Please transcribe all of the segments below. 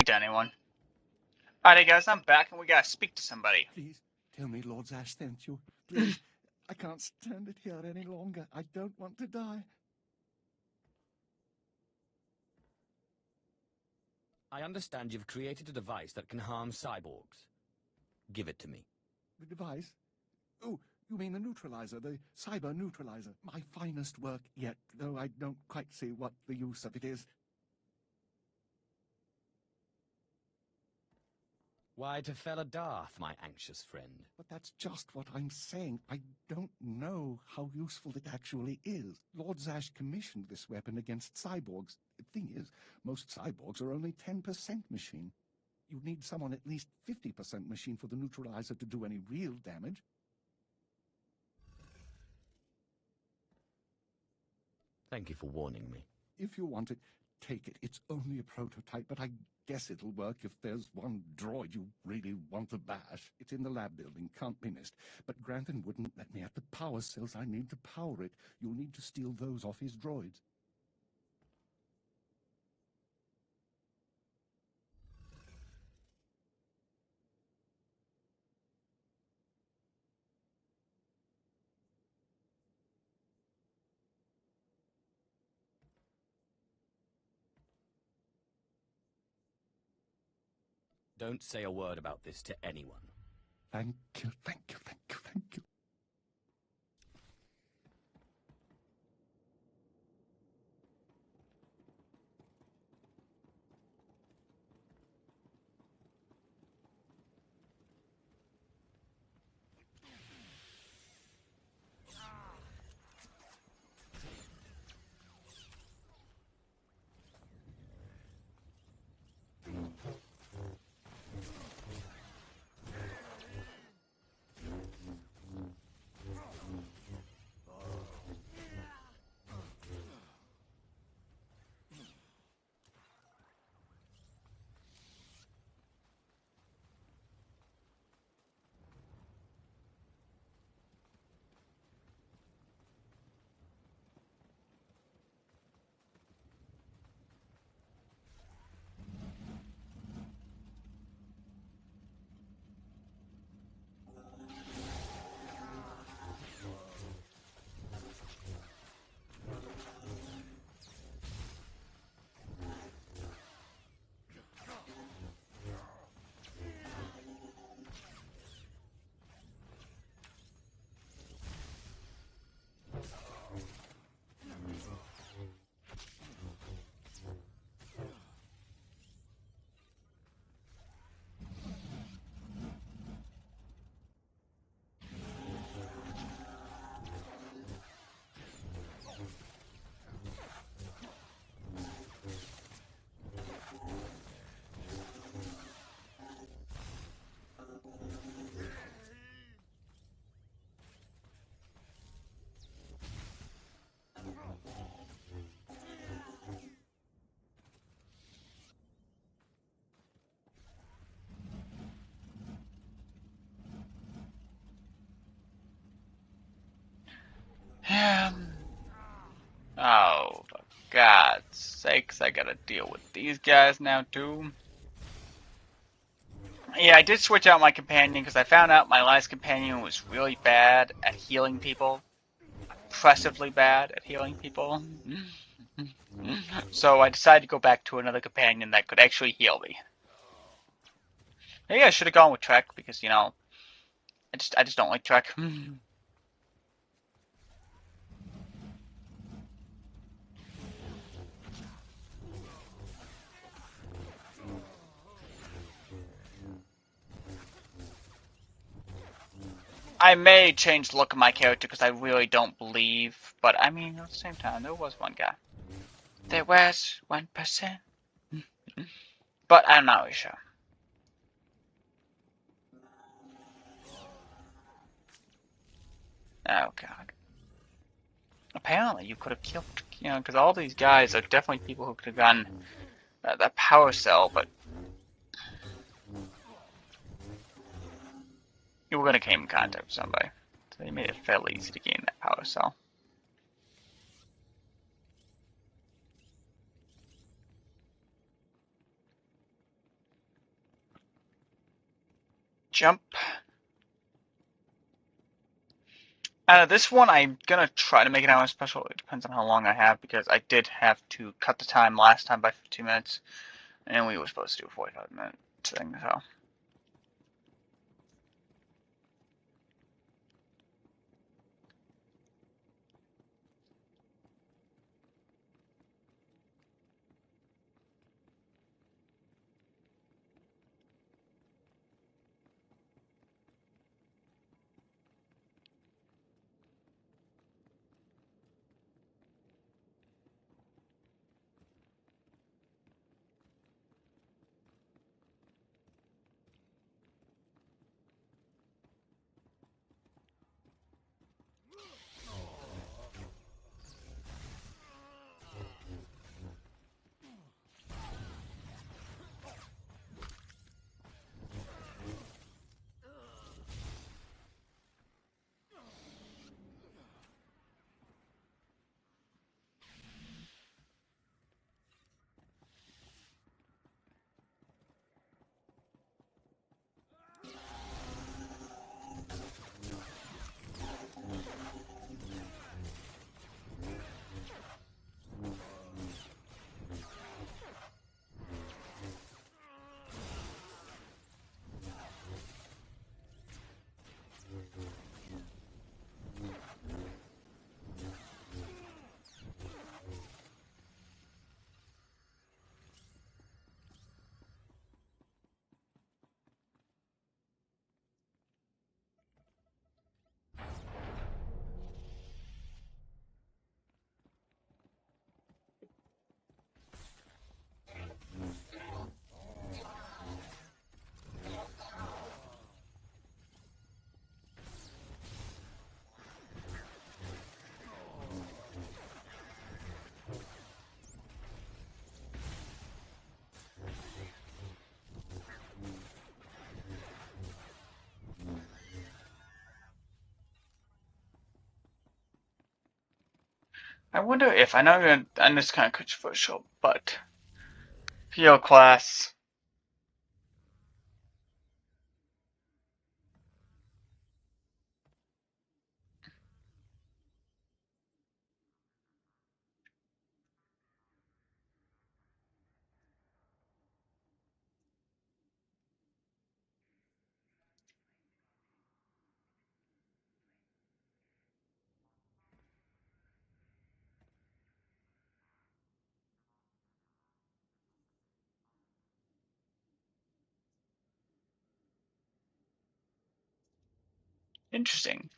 to anyone. Alright, guys, I'm back and we gotta speak to somebody. Please, tell me Lord Zash sent you. Please, I can't stand it here any longer. I don't want to die. I understand you've created a device that can harm cyborgs. Give it to me. The device? Oh, you mean the neutralizer, the cyber neutralizer. My finest work yet, though I don't quite see what the use of it is. Why to fell a Darth, my anxious friend? But that's just what I'm saying. I don't know how useful it actually is. Lord Zash commissioned this weapon against cyborgs. The thing is, most cyborgs are only 10% machine. You need someone at least 50% machine for the neutralizer to do any real damage. Thank you for warning me. If you want it, take it. It's only a prototype, but I guess it'll work if there's one droid you really want to bash. It's in the lab building, can't be missed. But Grantham wouldn't let me have the power cells I need to power it. You'll need to steal those off his droids. Don't say a word about this to anyone. Thank you, thank you, thank you, thank you. Oh, for God's sakes, I gotta deal with these guys now, too. Yeah, I did switch out my companion because I found out my last companion was really bad at healing people. Oppressively bad at healing people. So I decided to go back to another companion that could actually heal me. Maybe I should have gone with Trek because, you know, I just don't like Trek. I may change the look of my character because I really don't believe, but I mean, at the same time, there was one guy. There was 1%. But I'm not really sure. Oh, God. Apparently, you could have killed, you know, because all these guys are definitely people who could have gotten that power cell, but you were going to come in contact with somebody. So they made it fairly easy to gain that power cell. jump. This one, I'm gonna try to make it out as special. It depends on how long I have, because I did have to cut the time last time by 15 minutes, and we were supposed to do a 45-minute thing, so. I wonder if, I know and it's kind of controversial, but PO class. Interesting.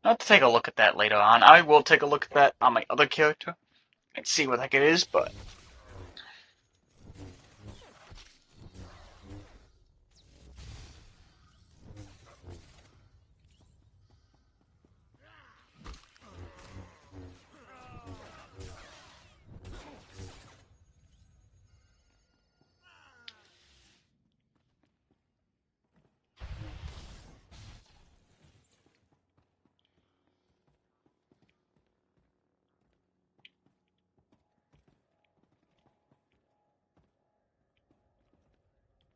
I'll have to take a look at that later on. I will take a look at that on my other character and see what the heck it is, but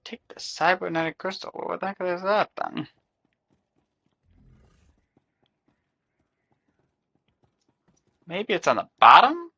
take the cybernetic crystal. What the heck is that then? Maybe it's on the bottom?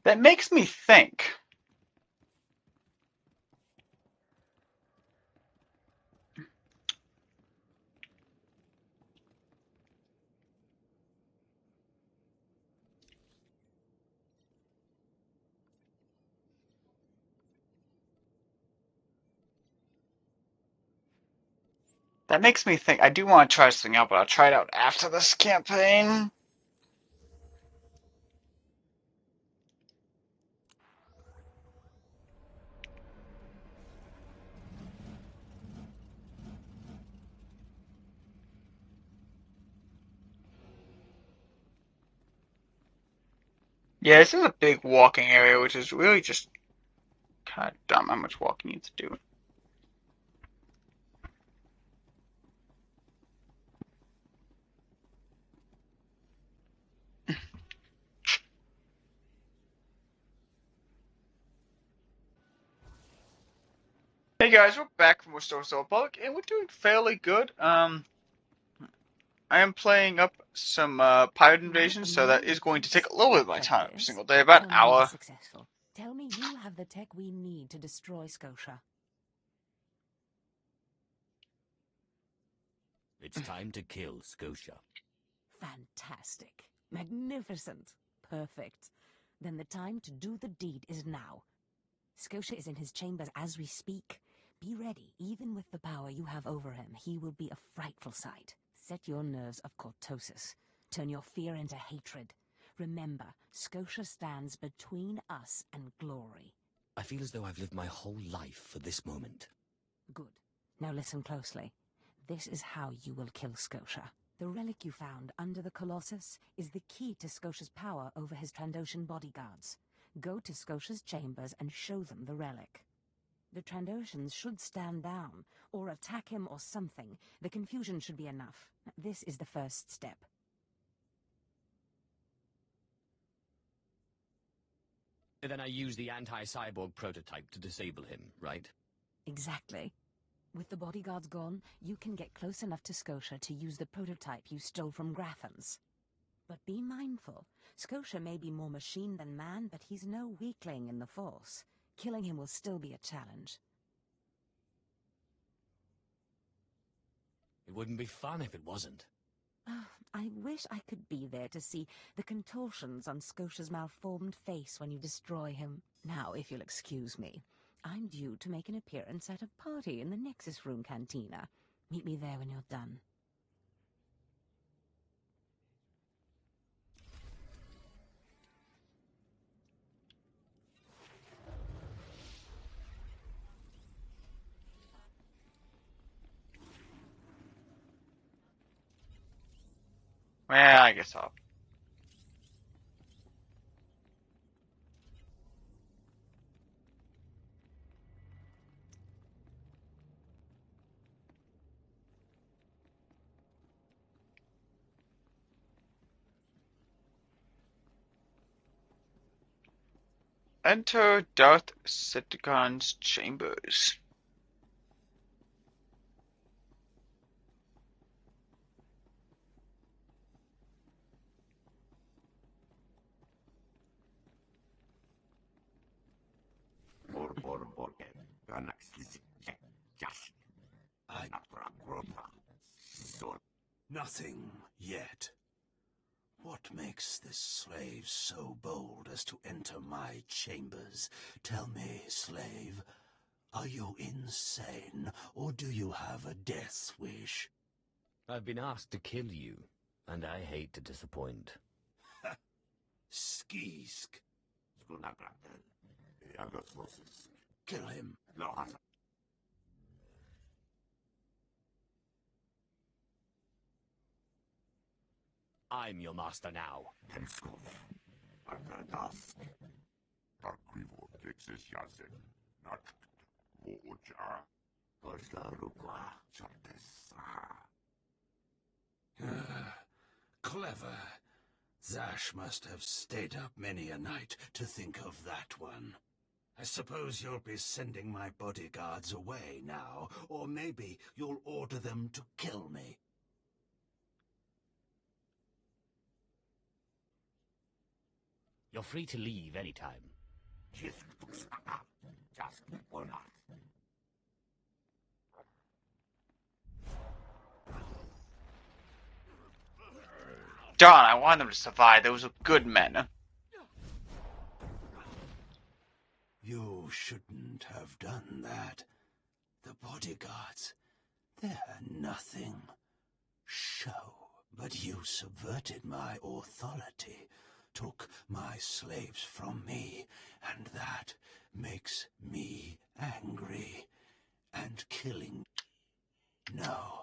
That makes me think. That makes me think. I do want to try something out, but I'll try it out after this campaign. Yeah, this is a big walking area, which is really just kind of dumb how much walking you have to do. Hey guys, we're back from Restore Soul Republic, and we're doing fairly good. I am playing up some Pirate Invasion, so that is going to take a little bit of my time every single day, about an Tell me you were hour. successful. Tell me you have the tech we need to destroy Scotia. It's time to kill Scotia. Fantastic. Magnificent. Perfect. Then the time to do the deed is now. Scotia is in his chambers as we speak. Be ready. Even with the power you have over him, he will be a frightful sight. Set your nerves of cortosis. Turn your fear into hatred. Remember, Scotia stands between us and glory. I feel as though I've lived my whole life for this moment. Good. Now listen closely. This is how you will kill Scotia. The relic you found under the Colossus is the key to Scotia's power over his Trandoshan bodyguards. Go to Scotia's chambers and show them the relic. The Trandoshans should stand down, or attack him or something. The confusion should be enough. This is the first step. Then I use the anti-cyborg prototype to disable him, right? Exactly. With the bodyguards gone, you can get close enough to Scotia to use the prototype you stole from Grathans. But be mindful. Scotia may be more machine than man, but he's no weakling in the Force. Killing him will still be a challenge. It wouldn't be fun if it wasn't. I wish I could be there to see the contortions on Scotia's malformed face when you destroy him. Now, if you'll excuse me, I'm due to make an appearance at a party in the Nexus Room Cantina. Meet me there when you're done. Well, I guess I'll. Enter Darth Ceticon's chambers. Nothing yet. What makes this slave so bold as to enter my chambers? Tell me, slave, are you insane, or do you have a death wish? I've been asked to kill you, and I hate to disappoint. Skisk. Kill him. I'm your master now. Clever. Zash must have stayed up many a night to think of that one. I suppose you'll be sending my bodyguards away now, or maybe you'll order them to kill me. You're free to leave anytime. Just will not. Darn, I wanted them to survive. Those were good men. You shouldn't have done that. The bodyguards, they're nothing. Show. But you subverted my authority, took my slaves from me, and that makes me angry. And killing... No.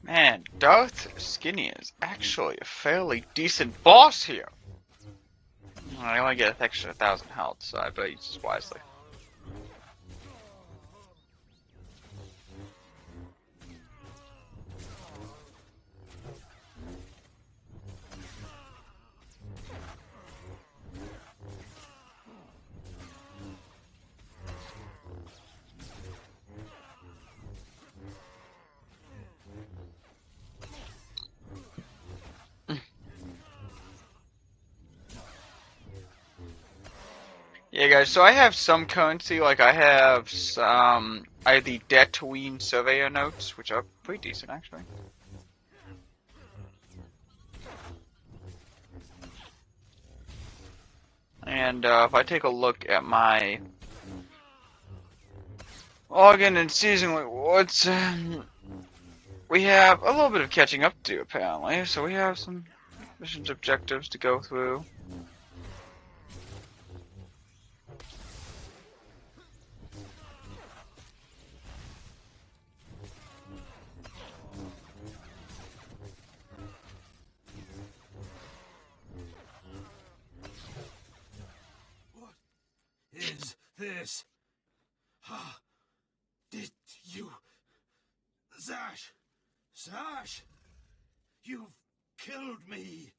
Man, Darth Skinny is actually a fairly decent boss here. I only get an extra 1,000 health, so I better use this wisely. Yeah, guys, so I have some currency, like I have the Tatooine Surveyor notes, which are pretty decent, actually. And if I take a look at my login and season rewards, we have a little bit of catching up to do, apparently. So we have some missions objectives to go through. Is this? Ah, did you... Zash! Zash! You've killed me!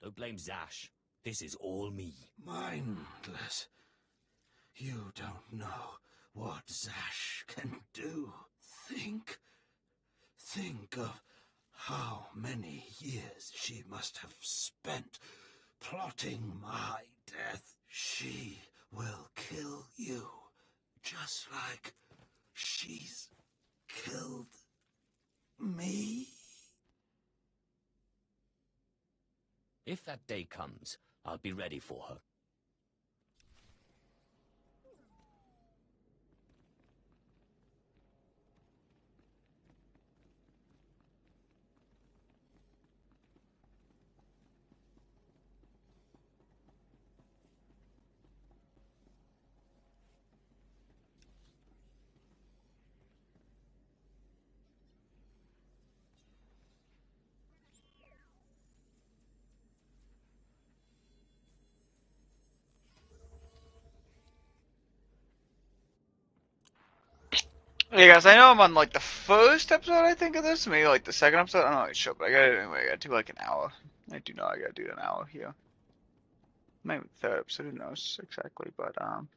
Don't blame Zash. This is all me. Mindless. You don't know what Zash can do. Think of how many years she must have spent plotting my death. She will kill you, just like she's killed me. If that day comes, I'll be ready for her. Yeah, guys, I know I'm on like the first episode, I think, of this. Maybe like the second episode. I'm not really sure, but I gotta anyway. I gotta do like an hour. I do know I gotta do an hour here. Maybe the third episode. Who knows exactly? But I'm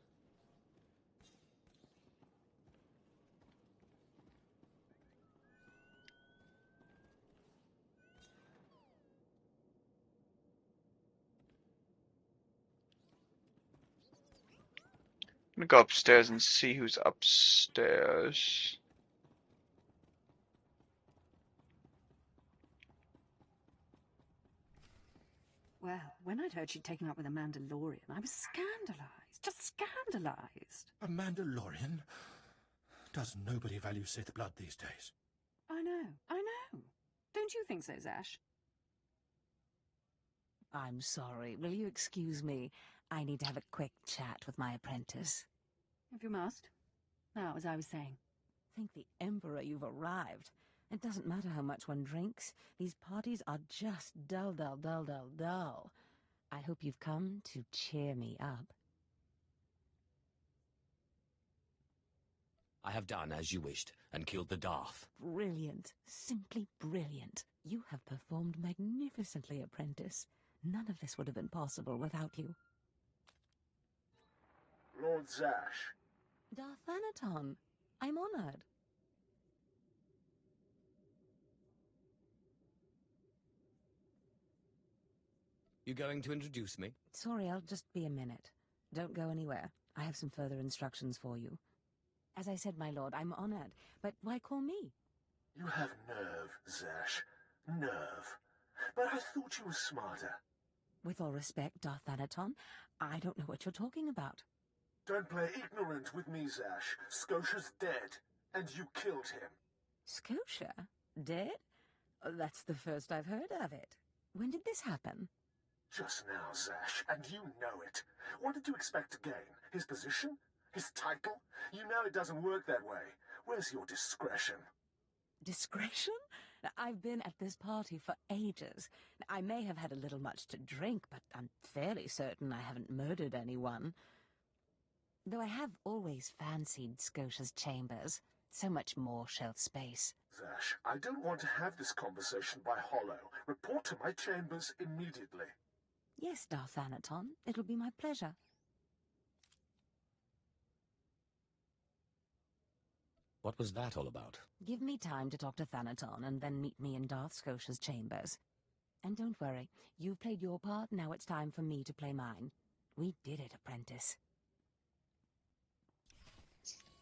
gonna go upstairs and see who's upstairs. Well, when I'd heard she'd taken up with a Mandalorian, I was scandalized. Just scandalized. A Mandalorian? Does nobody value Sith blood these days? I know. Don't you think so, Zash? I'm sorry. Will you excuse me? I need to have a quick chat with my apprentice. If you must. Now, as I was saying. Thank the Emperor you've arrived. It doesn't matter how much one drinks. These parties are just dull, dull, dull, dull, dull. I hope you've come to cheer me up. I have done as you wished, and killed the Darth. Brilliant. Simply brilliant. You have performed magnificently, apprentice. None of this would have been possible without you. Lord Zash. Darth Thanaton, I'm honored. You going to introduce me? Sorry, I'll just be a minute. Don't go anywhere. I have some further instructions for you. As I said, my lord, I'm honored, but why call me? You have nerve, Zash. Nerve. But I thought you were smarter. With all respect, Darth Thanaton, I don't know what you're talking about. Don't play ignorant with me, Zash. Scotia's dead, and you killed him. Scotia? Dead? That's the first I've heard of it. When did this happen? Just now, Zash, and you know it. What did you expect to gain? His position? His title? You know it doesn't work that way. Where's your discretion? Discretion? I've been at this party for ages. I may have had a little much to drink, but I'm fairly certain I haven't murdered anyone. Though I have always fancied Scotia's chambers. So much more shelf space. Zash, I don't want to have this conversation by hollow. Report to my chambers immediately. Yes, Darth Thanaton, it'll be my pleasure. What was that all about? Give me time to talk to Thanaton, and then meet me in Darth Scotia's chambers. And don't worry, you've played your part, now it's time for me to play mine. We did it, apprentice.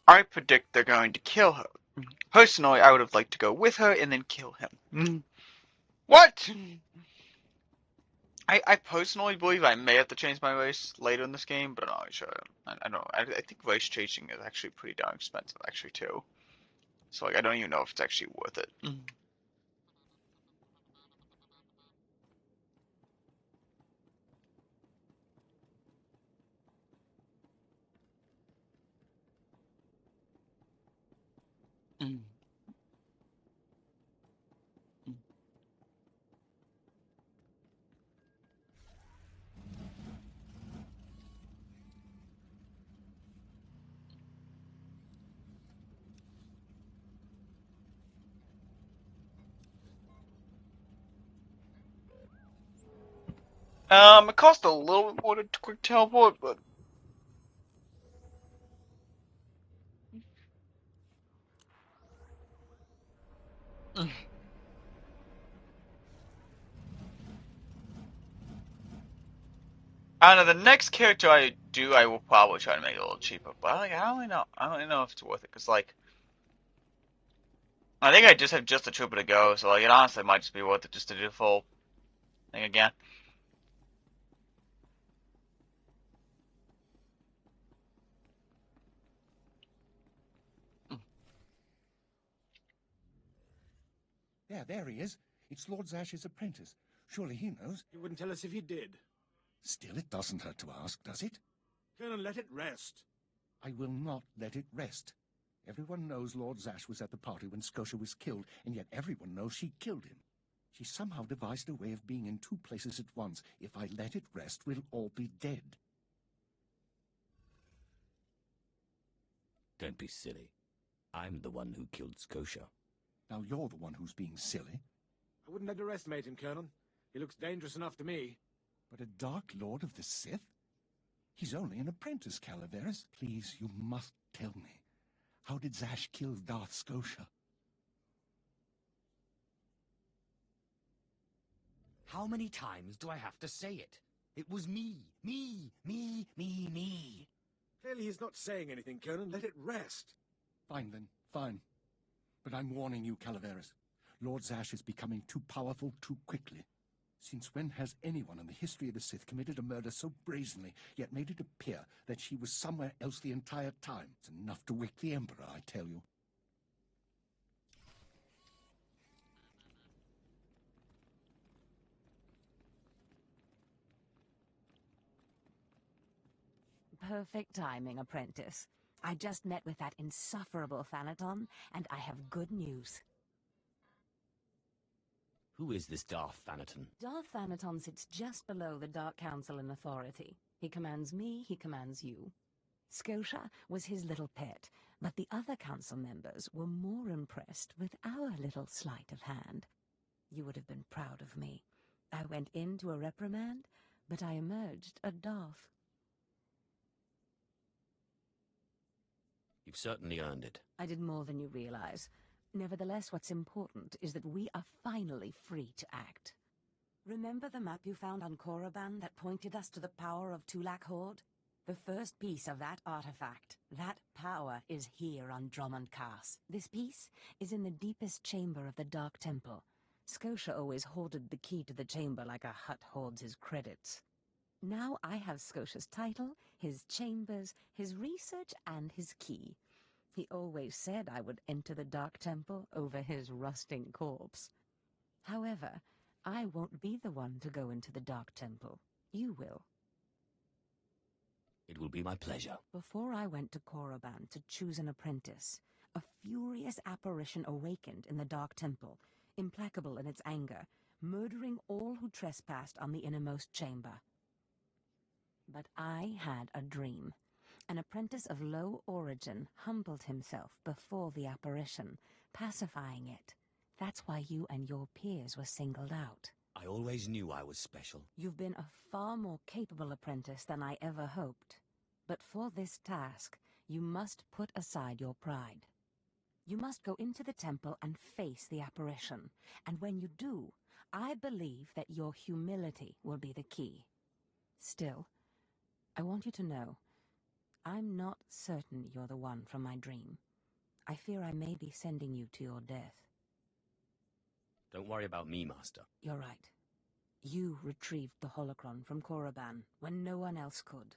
I predict they're going to kill her. Personally, I would have liked to go with her and then kill him. What? I personally believe I may have to change my race later in this game, but I'm not sure. I don't know. I think race changing is actually pretty darn expensive, actually, too. So, like, I don't even know if it's actually worth it. It cost a little bit more to quick teleport, but I don't know. The next character I do, I will probably try to make it a little cheaper. But like, I don't really know. I don't really know if it's worth it, cause like, I think I just have just a trooper to go. So like, it honestly might just be worth it just to do the full thing again. There he is. It's Lord Zash's apprentice. Surely he knows. You wouldn't tell us if you did. Still, it doesn't hurt to ask, does it? Colonel, let it rest. I will not let it rest. Everyone knows Lord Zash was at the party when Scotia was killed, and yet everyone knows she killed him. She somehow devised a way of being in two places at once. If I let it rest, we'll all be dead. Don't be silly. I'm the one who killed Scotia. Now you're the one who's being silly. I wouldn't underestimate him, Colonel. He looks dangerous enough to me. But a Dark Lord of the Sith? He's only an apprentice, Calaveras. Please, you must tell me. How did Zash kill Darth Scotia? How many times do I have to say it? It was me. Me. Clearly he's not saying anything, Colonel. Let it rest. Fine then, fine. But I'm warning you, Calaveras. Lord Zash is becoming too powerful too quickly. Since when has anyone in the history of the Sith committed a murder so brazenly, yet made it appear that she was somewhere else the entire time? It's enough to wake the Emperor, I tell you. Perfect timing, apprentice. I just met with that insufferable Thanaton, and I have good news. Who is this Darth Thanaton? Darth Thanaton sits just below the Dark Council in authority. He commands me, he commands you. Scotia was his little pet, but the other council members were more impressed with our little sleight of hand. You would have been proud of me. I went into a reprimand, but I emerged a Darth. You've certainly earned it. I did more than you realize. Nevertheless, what's important is that we are finally free to act. Remember the map you found on Korriban that pointed us to the power of Tulak Horde? The first piece of that artifact, that power, is here on Drummond Cast. This piece is in the deepest chamber of the Dark Temple. Scotia always hoarded the key to the chamber like a Hutt hoards his credits. Now I have Scotia's title, his chambers, his research, and his key. He always said I would enter the Dark Temple over his rusting corpse. However, I won't be the one to go into the Dark Temple. You will. It will be my pleasure. Before I went to Korriban to choose an apprentice, a furious apparition awakened in the Dark Temple, implacable in its anger, murdering all who trespassed on the innermost chamber. But I had a dream. An apprentice of low origin humbled himself before the apparition, pacifying it. That's why you and your peers were singled out. I always knew I was special. You've been a far more capable apprentice than I ever hoped. But for this task, you must put aside your pride. You must go into the temple and face the apparition. And when you do, I believe that your humility will be the key. Still, I want you to know, I'm not certain you're the one from my dream. I fear I may be sending you to your death. Don't worry about me, Master. You're right. You retrieved the holocron from Korriban when no one else could.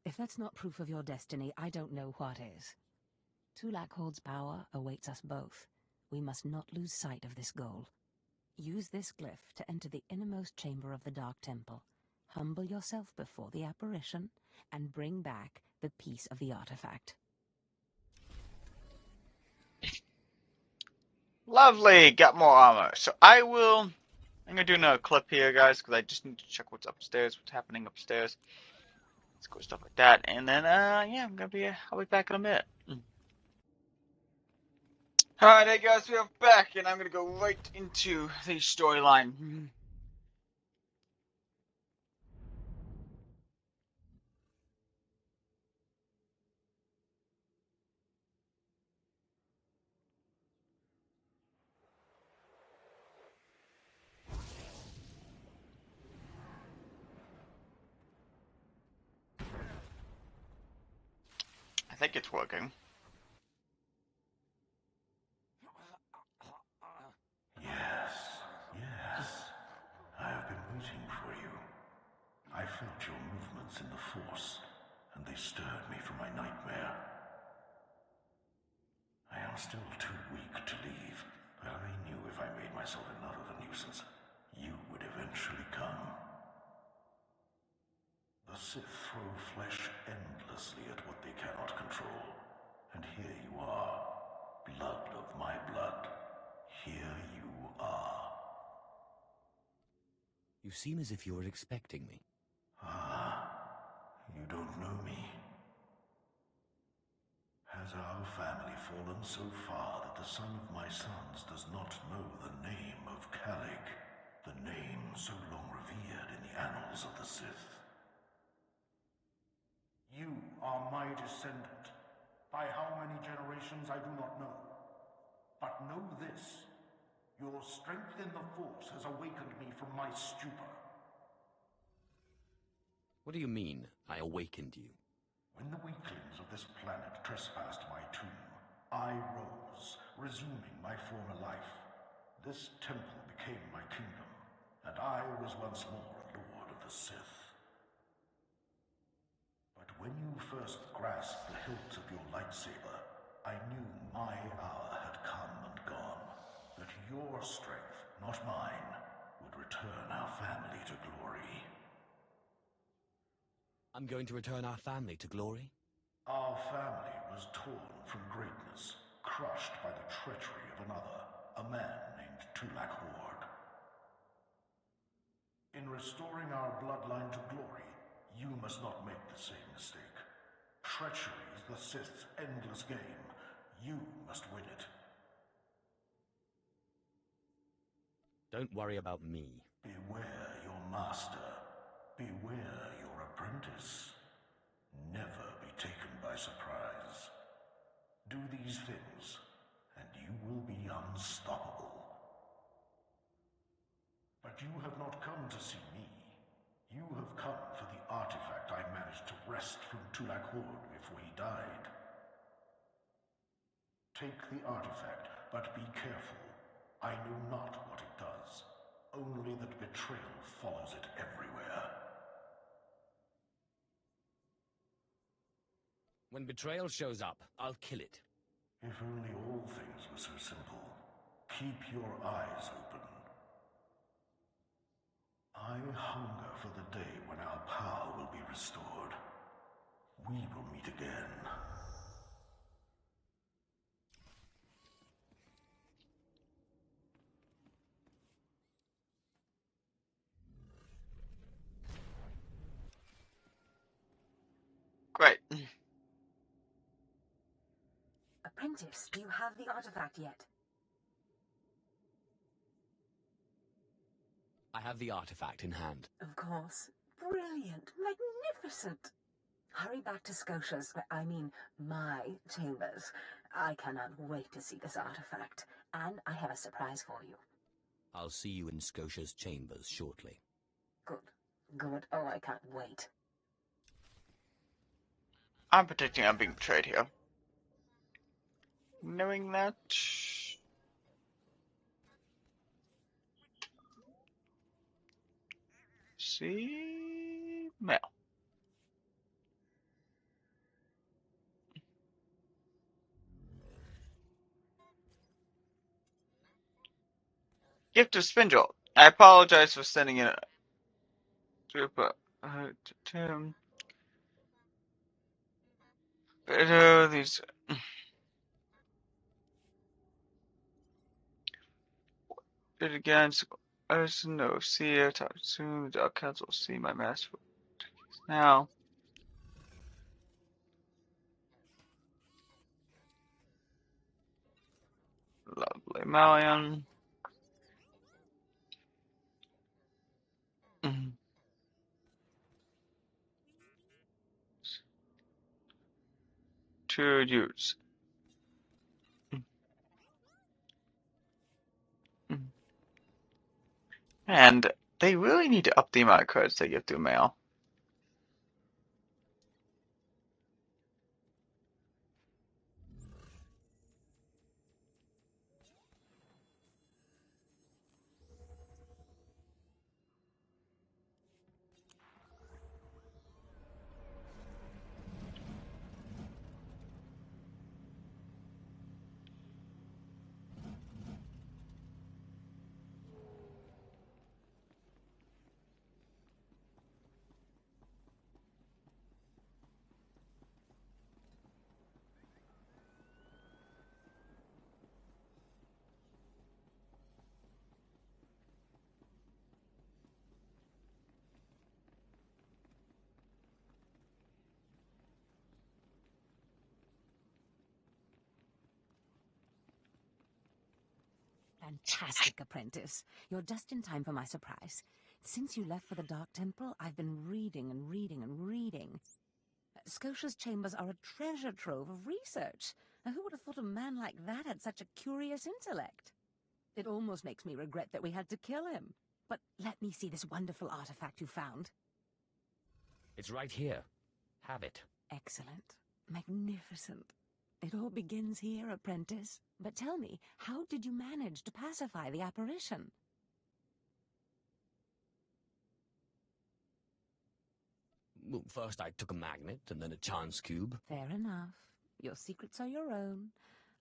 If that's not proof of your destiny, I don't know what is. Tulak Horde's power awaits us both. We must not lose sight of this goal. Use this glyph to enter the innermost chamber of the Dark Temple. Humble yourself before the apparition, and bring back the piece of the artifact. Lovely, got more armor. So I'm gonna do another clip here, guys, because I just need to check what's upstairs, what's happening upstairs. Let's go stuff like that, and then yeah, I'll be back in a minute. Alright, hey guys, we are back, and I'm gonna go right into the storyline. I think it's working. Yes. I have been waiting for you. I felt your movements in the Force, and they stirred me from my nightmare. I am still too weak to leave, but I knew if I made myself enough of a nuisance, you would eventually come. The Sith throw flesh endlessly at what they cannot control. And here you are, blood of my blood. Here you are. You seem as if you were expecting me. Ah, you don't know me. Has our family fallen so far that the son of my sons does not know the name of Calig, the name so long revered in the annals of the Sith? You are my descendant. By how many generations I do not know. But know this. Your strength in the Force has awakened me from my stupor. What do you mean, I awakened you? When the weaklings of this planet trespassed my tomb, I rose, resuming my former life. This temple became my kingdom, and I was once more a lord of the Sith. But when you first grasped the hilt of your lightsaber, I knew my hour had come and gone. That your strength, not mine, would return our family to glory. I'm going to return our family to glory? Our family was torn from greatness, crushed by the treachery of another, a man named Tulak Horde. In restoring our bloodline to glory, you must not make the same mistake. Treachery is the Sith's endless game. You must win it. Don't worry about me. Beware your master. Beware your apprentice. Never be taken by surprise. Do these things, and you will be unstoppable. But you have not come to see me. You have come for the artifact I managed to wrest from Tulak Hord before he died. Take the artifact, but be careful. I know not what it does. Only that betrayal follows it everywhere. When betrayal shows up, I'll kill it. If only all things were so simple. Keep your eyes open. I hunger for the day when our power will be restored. We will meet again. Great. Apprentice, do you have the artifact yet? I have the artifact in hand. Of course. Brilliant. Magnificent. Hurry back to Scotia's, my chambers. I cannot wait to see this artifact. And I have a surprise for you. I'll see you in Scotia's chambers shortly. Good. Good. Oh, I can't wait. I'm predicting I'm being betrayed here. Knowing that... See... Mail. Gift of Spindle. I apologize for sending it to Tim. But these... Did it again. I just know. See you. Talk soon. The Dark Council will see my master now. Lovely Malian. To use. And they really need to up the amount of cards they get through mail. Fantastic, Apprentice. You're just in time for my surprise. Since you left for the Dark Temple, I've been reading and reading and reading. Scotia's chambers are a treasure trove of research. Now, who would have thought a man like that had such a curious intellect? It almost makes me regret that we had to kill him. But let me see this wonderful artifact you found. It's right here. Have it. Excellent. Magnificent. It all begins here, Apprentice. But tell me, how did you manage to pacify the apparition? Well, first I took a magnet, and then a chance cube. Fair enough. Your secrets are your own.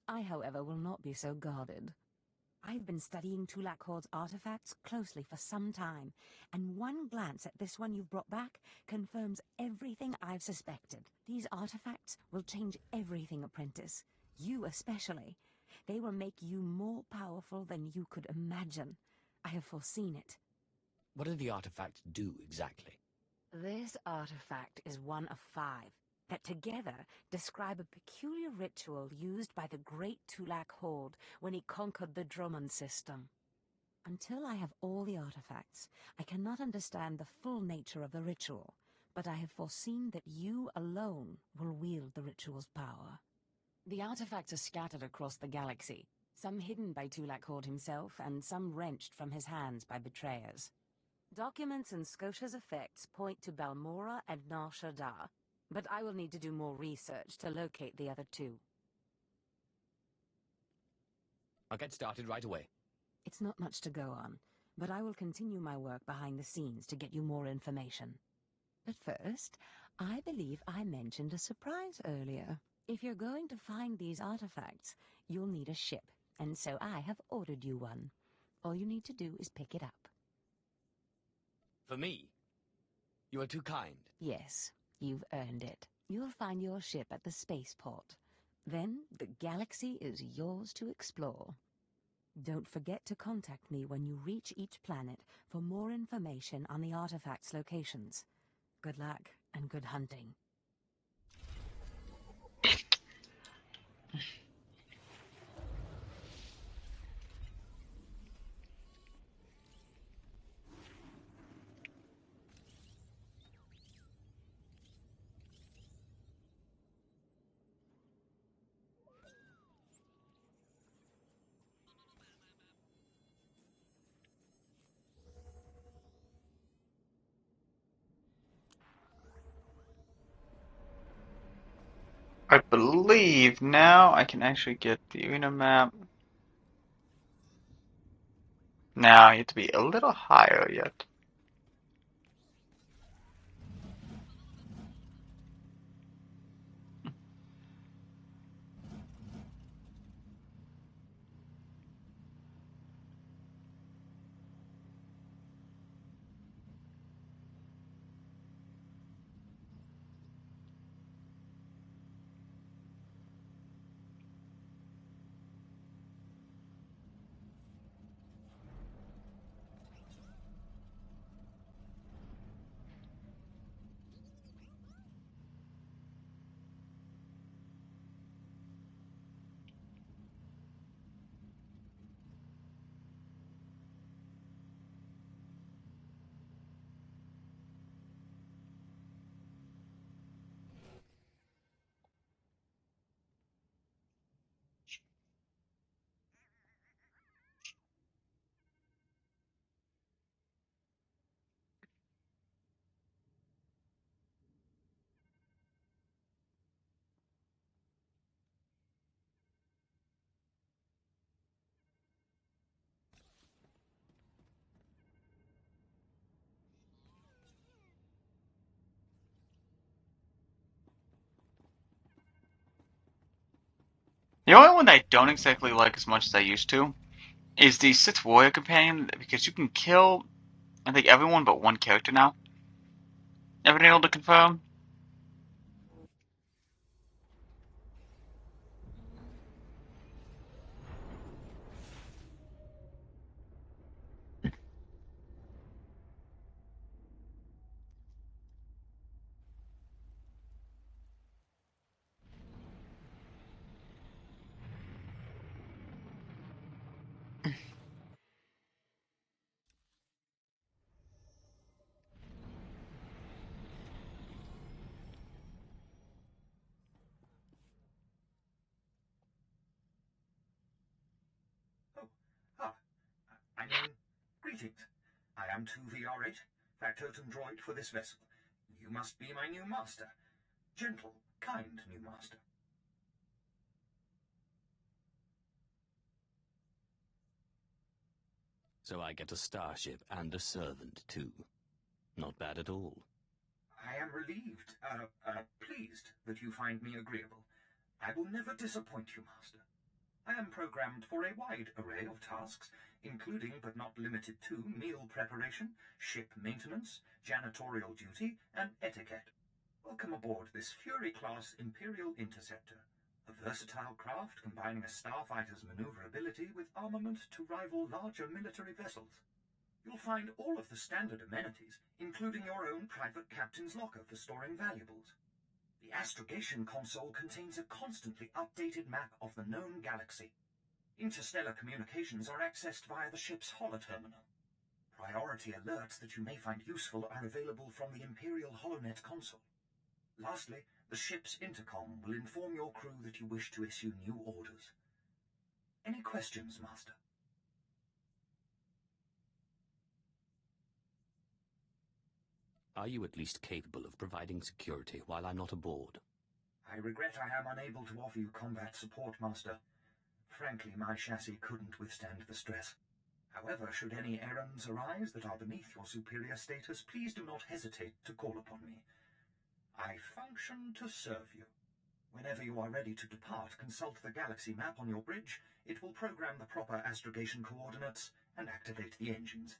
I, however, will not be so guarded. I've been studying Tulak Hord's artifacts closely for some time, and one glance at this one you've brought back confirms everything I've suspected. These artifacts will change everything, Apprentice. You especially. They will make you more powerful than you could imagine. I have foreseen it. What do the artifacts do exactly? This artifact is one of 5. that together describe a peculiar ritual used by the great Tulak Horde when he conquered the Drummond system. Until I have all the artifacts, I cannot understand the full nature of the ritual, but I have foreseen that you alone will wield the ritual's power. The artifacts are scattered across the galaxy, some hidden by Tulak Horde himself, and some wrenched from his hands by betrayers. Documents and Scotia's effects point to Balmora and Nar Shaddaa, but I will need to do more research to locate the other two. I'll get started right away. It's not much to go on, but I will continue my work behind the scenes to get you more information. But first, I believe I mentioned a surprise earlier. If you're going to find these artifacts, you'll need a ship, and so I have ordered you one. All you need to do is pick it up. For me? You are too kind. Yes, you've earned it. You'll find your ship at the spaceport. Then the galaxy is yours to explore. Don't forget to contact me when you reach each planet for more information on the artifacts' locations. Good luck and good hunting. I believe now I can actually get the arena map. Now you have to be a little higher yet. The only one that I don't exactly like as much as I used to is the Sith Warrior Companion, because you can kill, I think, everyone but one character now. Ever been able to confirm? Greetings. I am 2VR8, factotum droid for this vessel. You must be my new master. Gentle, kind new master. So I get a starship and a servant, too. Not bad at all. I am relieved, pleased that you find me agreeable. I will never disappoint you, master. I am programmed for a wide array of tasks, including but not limited to meal preparation, ship maintenance, janitorial duty, and etiquette. Welcome aboard this Fury-class Imperial Interceptor, a versatile craft combining a starfighter's maneuverability with armament to rival larger military vessels. You'll find all of the standard amenities, including your own private captain's locker for storing valuables. The astrogation console contains a constantly updated map of the known galaxy. Interstellar communications are accessed via the ship's holoterminal. Priority alerts that you may find useful are available from the Imperial HoloNet console. Lastly, the ship's intercom will inform your crew that you wish to issue new orders. Any questions, Master? Are you at least capable of providing security while I'm not aboard? I regret I am unable to offer you combat support, Master. Frankly, my chassis couldn't withstand the stress. However, should any errands arise that are beneath your superior status, please do not hesitate to call upon me. I function to serve you. Whenever you are ready to depart, consult the galaxy map on your bridge. It will program the proper astrogation coordinates and activate the engines.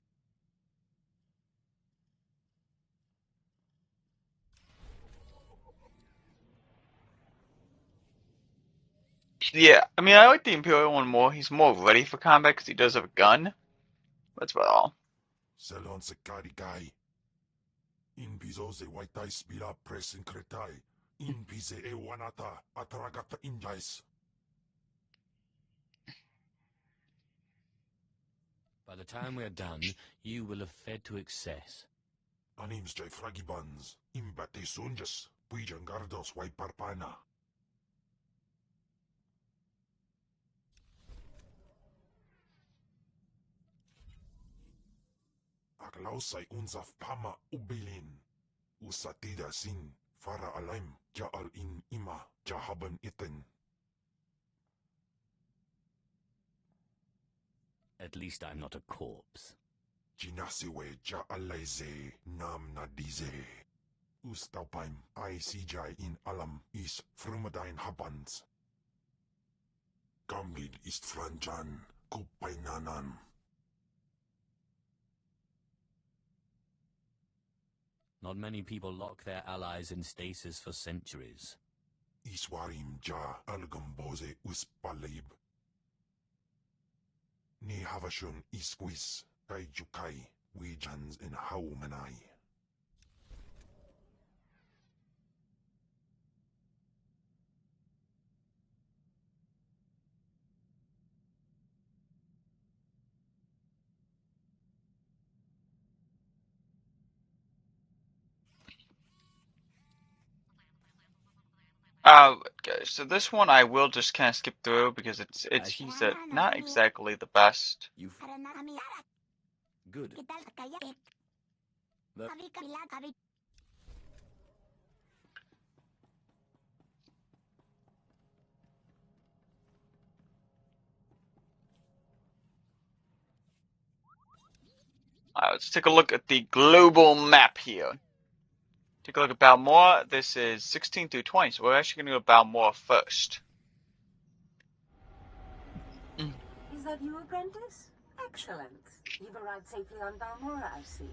Yeah, I mean, I like the Imperial one more. He's more ready for combat because he does have a gun. That's about all. Salon se carigai. In piso se waitai spila press in cretai. In pise e wanata atragata injais. By the time we're done, you will have fed to excess. Anims jai fragibans. Imbate sunjas. Puijan gardos wai parpana. Aglausai unsaf pama ubilin. Usatida sin. Fara alaim. Jaal in ima. Jahaban iten. At least I'm not a corpse. Jinasiwe jaalaize. Nam nadize. Ustaupaim. I CJ in alam is frumadine habans. Gambid ist franjan. Kupainanan. Not many people lock their allies in stasis for centuries. Iswarim ja algamboze uspalib. Ni havashun isquis, kaijukai, wijans in haumanai. Okay, so this one I will just kind of skip through because he's not exactly the best. Good. Let's take a look at the global map here. Take a look at Balmora. This is 16 through 20, so we're actually going to go Balmora first. Is that you, Apprentice? Excellent. You've arrived safely on Balmora, I see.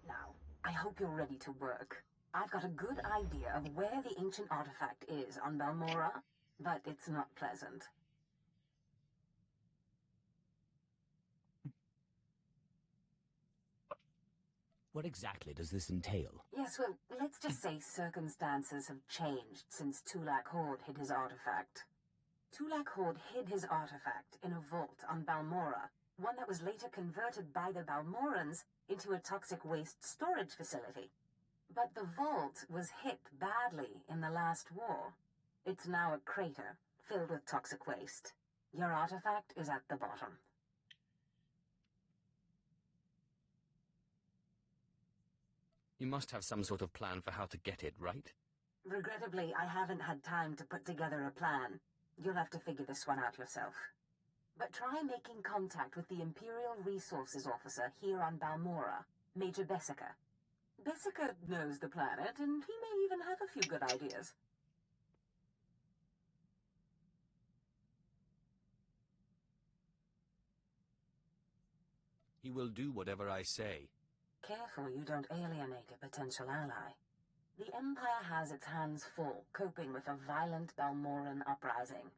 Now, I hope you're ready to work. I've got a good idea of where the ancient artifact is on Balmora, but it's not pleasant. What exactly does this entail? Yes, well, let's just say circumstances have changed since Tulak Horde hid his artifact. Tulak Horde hid his artifact in a vault on Balmora, one that was later converted by the Balmorans into a toxic waste storage facility. But the vault was hit badly in the last war. It's now a crater filled with toxic waste. Your artifact is at the bottom. You must have some sort of plan for how to get it, right? Regrettably, I haven't had time to put together a plan. You'll have to figure this one out yourself. But try making contact with the Imperial Resources Officer here on Balmora, Major Bessica. Bessica knows the planet, and he may even have a few good ideas. He will do whatever I say. Careful you don't alienate a potential ally. The Empire has its hands full, coping with a violent Balmoran uprising.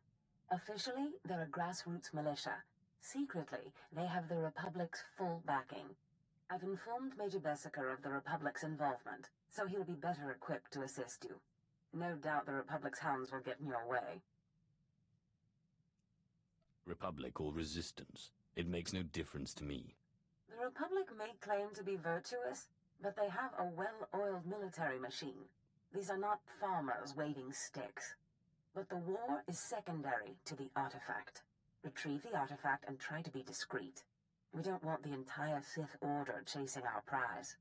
Officially, they're a grassroots militia. Secretly, they have the Republic's full backing. I've informed Major Bessica of the Republic's involvement, so he'll be better equipped to assist you. No doubt the Republic's hounds will get in your way. Republic or resistance, it makes no difference to me. The Republic may claim to be virtuous, but they have a well-oiled military machine. These are not farmers waving sticks. But the war is secondary to the artifact. Retrieve the artifact and try to be discreet. We don't want the entire Sith Order chasing our prize.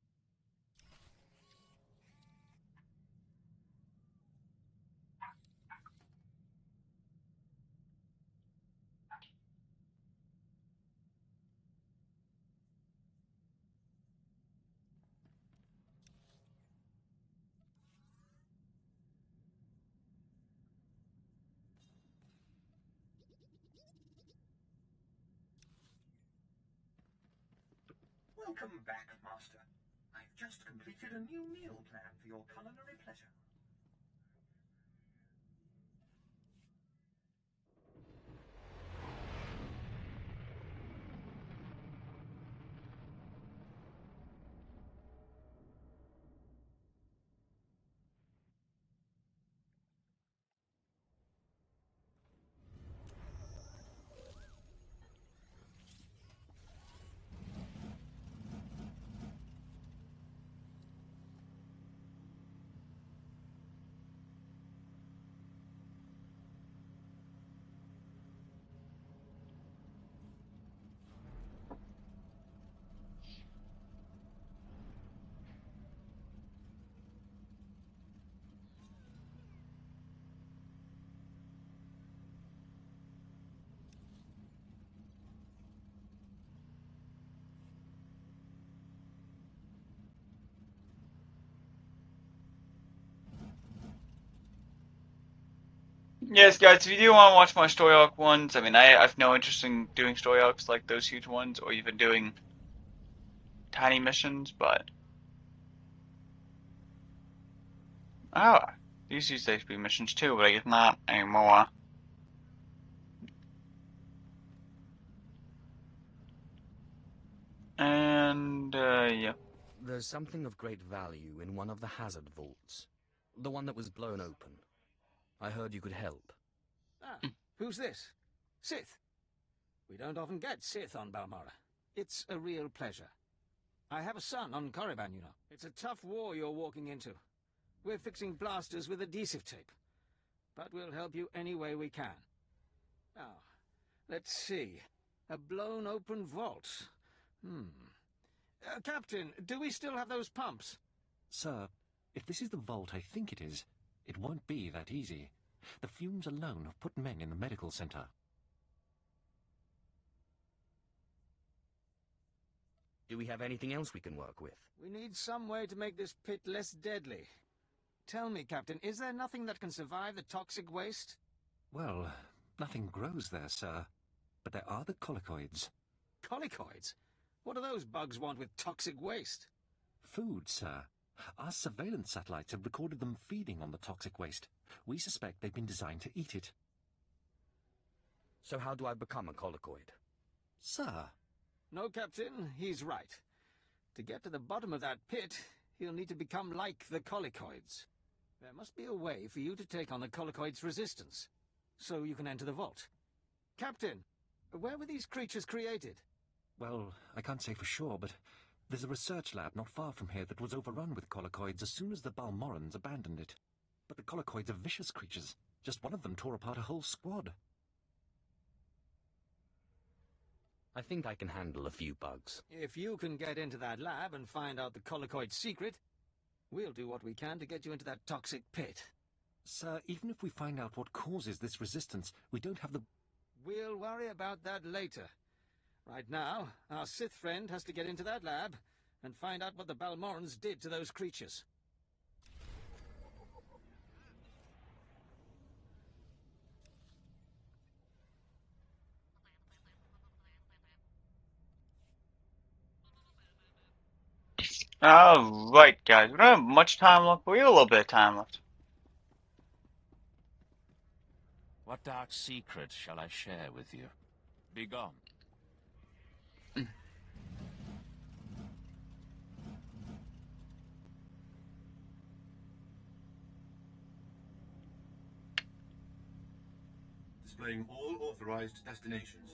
Welcome back, Master. I've just completed a new meal plan for your culinary pleasure. Yes, guys, if you do want to watch my story arc ones, I mean, I have no interest in doing story arcs like those huge ones, or even doing tiny missions, but... Oh, these used to be missions too, but I guess not anymore. And, yeah. There's something of great value in one of the hazard vaults. The one that was blown open. I heard you could help. Ah, who's this? Sith. We don't often get Sith on Balmorra. It's a real pleasure. I have a son on Korriban, you know. It's a tough war you're walking into. We're fixing blasters with adhesive tape. But we'll help you any way we can. Now, let's see. A blown open vault. Captain, do we still have those pumps? Sir, if this is the vault I think it is, it won't be that easy. The fumes alone have put men in the medical center. Do we have anything else we can work with? We need some way to make this pit less deadly. Tell me, Captain, is there nothing that can survive the toxic waste? Well, nothing grows there, sir. But there are the colicoids. Colicoids? What do those bugs want with toxic waste? Food, sir. Our surveillance satellites have recorded them feeding on the toxic waste. We suspect they've been designed to eat it. So how do I become a colicoid? Sir. No, Captain, he's right. To get to the bottom of that pit, he'll need to become like the colicoids. There must be a way for you to take on the colicoids' resistance, so you can enter the vault. Captain, where were these creatures created? Well, I can't say for sure, but there's a research lab not far from here that was overrun with colicoids as soon as the Balmorrans abandoned it. But the colicoids are vicious creatures. Just one of them tore apart a whole squad. I think I can handle a few bugs. If you can get into that lab and find out the colicoid's secret, we'll do what we can to get you into that toxic pit. Sir, even if we find out what causes this resistance, we don't have the... We'll worry about that later. Right now, our Sith friend has to get into that lab and find out what the Balmorrans did to those creatures. Alright, guys, we don't have much time left, but we have a little bit of time left. What dark secret shall I share with you? Begone. displaying all authorized destinations.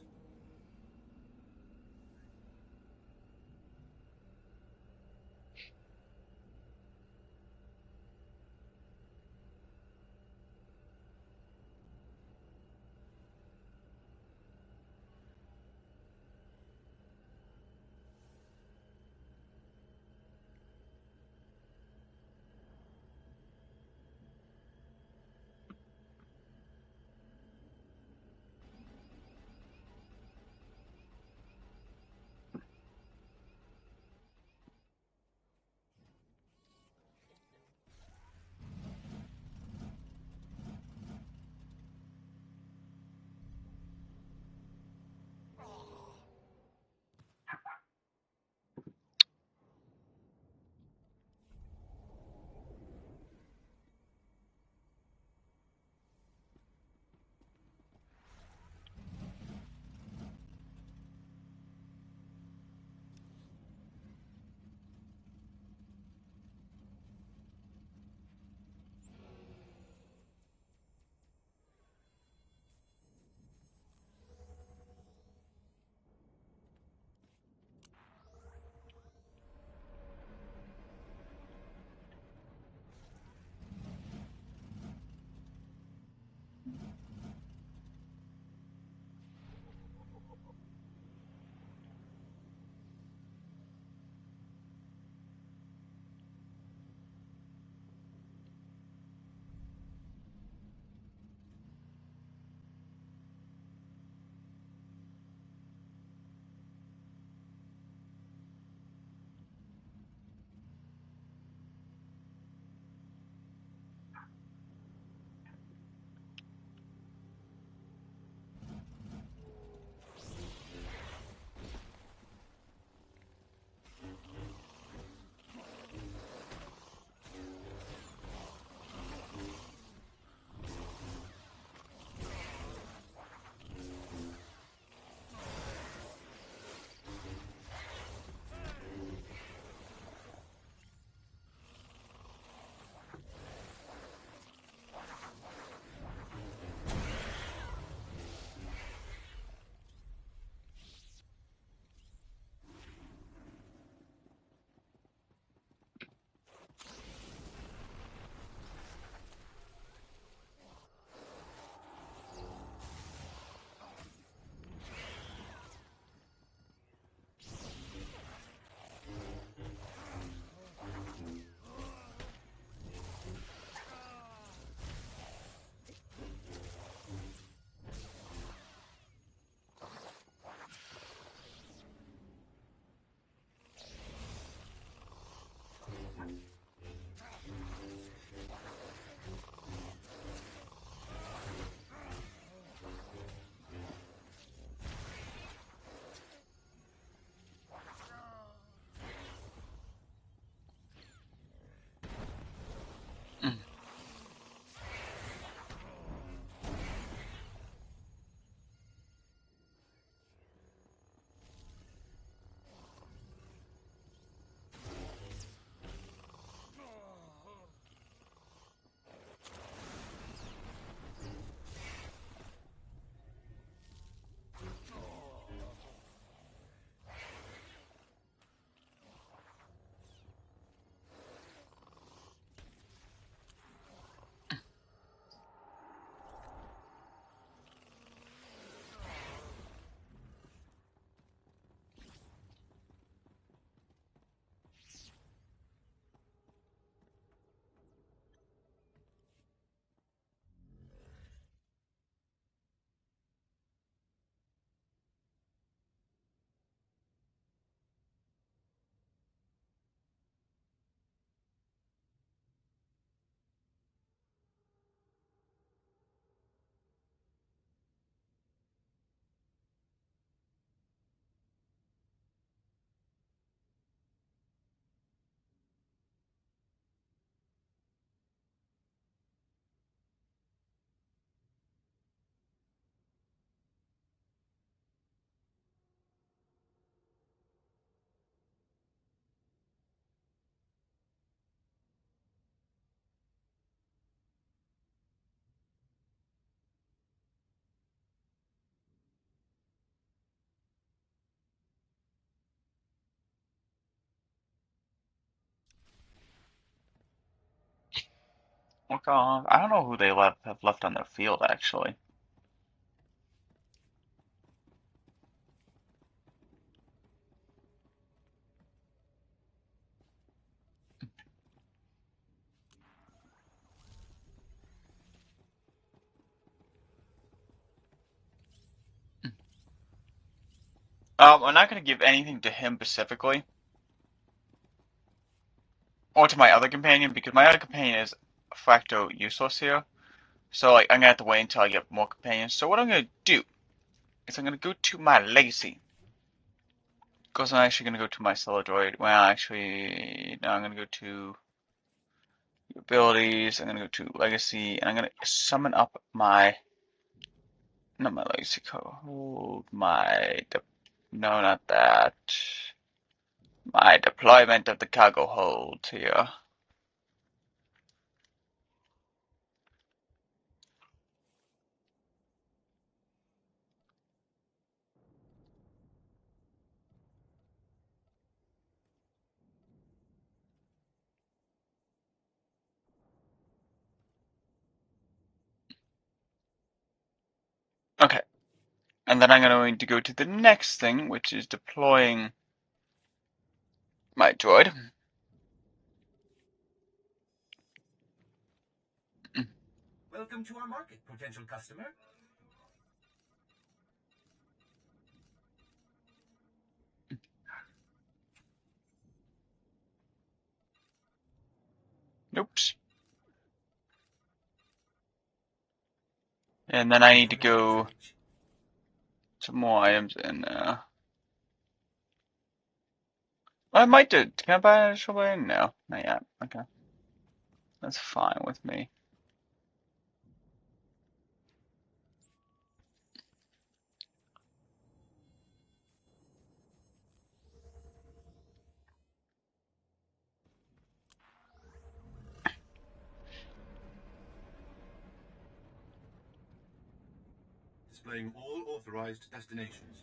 Look off. I don't know who they have left on their field, actually. I'm not going to give anything to him specifically. Or to my other companion, because my other companion is fracto useless here. So, like, I'm going to have to wait until I get more companions. So what I'm going to do is I'm going to go to my legacy. Because I'm actually going to go to my Celadroid. Well, actually, no, I'm going to go to abilities. I'm going to go to legacy. And I'm going to summon up my... Not my legacy code. My... No, not that. My deployment of the cargo hold here. Okay. And then I'm going to go to the next thing, which is deploying my droid. Welcome to our market, potential customer. Oops. And then I need to go some more items in I might do. Can I buy an additional way? No, not yet. Okay. That's fine with me. Displaying all authorized destinations.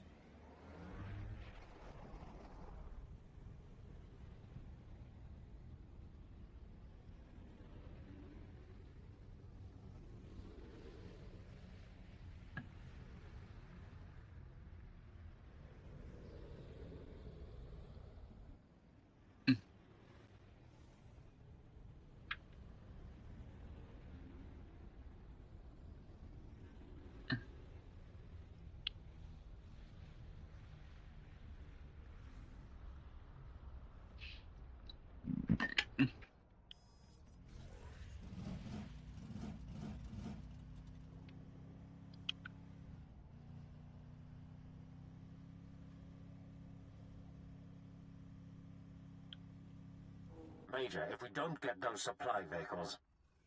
Major, if we don't get those supply vehicles...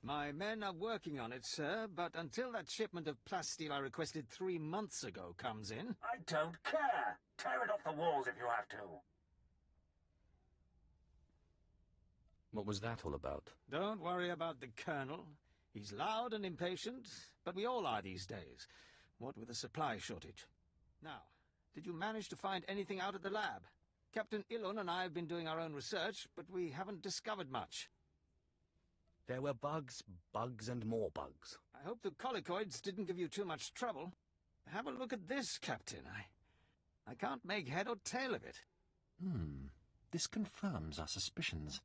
My men are working on it, sir, but until that shipment of plasteel I requested 3 months ago comes in... I don't care! Tear it off the walls if you have to! What was that all about? Don't worry about the Colonel. He's loud and impatient, but we all are these days, what with the supply shortage. Now, did you manage to find anything out at the lab? Captain Ilun and I have been doing our own research, but we haven't discovered much. There were bugs, bugs and more bugs. I hope the colicoids didn't give you too much trouble. Have a look at this, Captain. I can't make head or tail of it. This confirms our suspicions.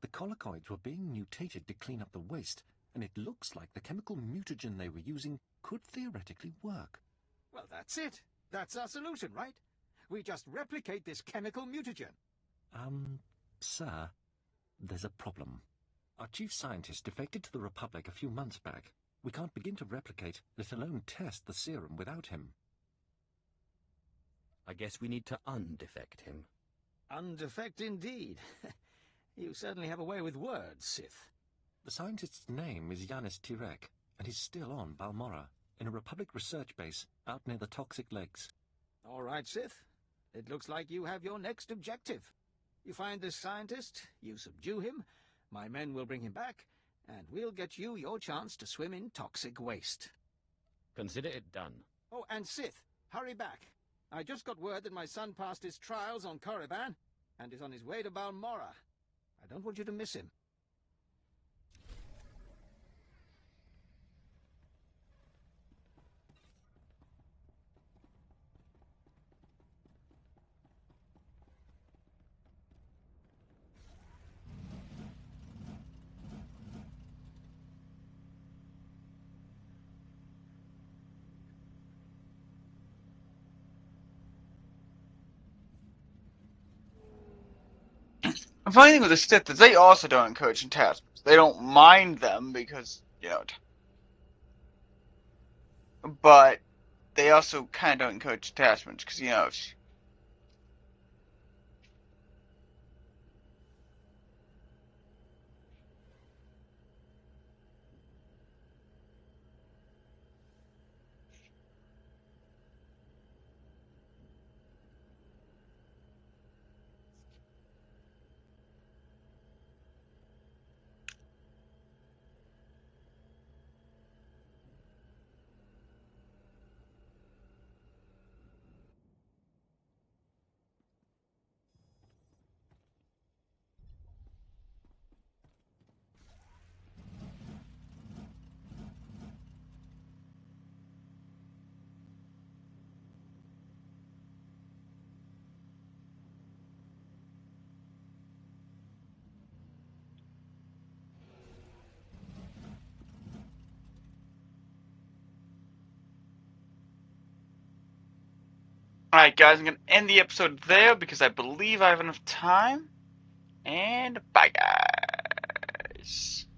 The colicoids were being mutated to clean up the waste, and it looks like the chemical mutagen they were using could theoretically work. Well, that's it. That's our solution, right? We just replicate this chemical mutagen. Sir, there's a problem. Our chief scientist defected to the Republic a few months back. We can't begin to replicate, let alone test the serum without him. I guess we need to undefect him. Undefect indeed. You certainly have a way with words, Sith. The scientist's name is Yanis Tirek, and he's still on Balmorra, in a Republic research base out near the Toxic Lakes. All right, Sith. It looks like you have your next objective. You find this scientist, you subdue him, my men will bring him back, and we'll get you your chance to swim in toxic waste. Consider it done. Oh, and Sith, hurry back. I just got word that my son passed his trials on Korriban, and is on his way to Balmorra. I don't want you to miss him. The funny thing with the Sith is they also don't encourage attachments. They don't mind them because, you know, but they also kind of don't encourage attachments because, you know, alright, guys, I'm going to end the episode there because I believe I have enough time. And bye, guys.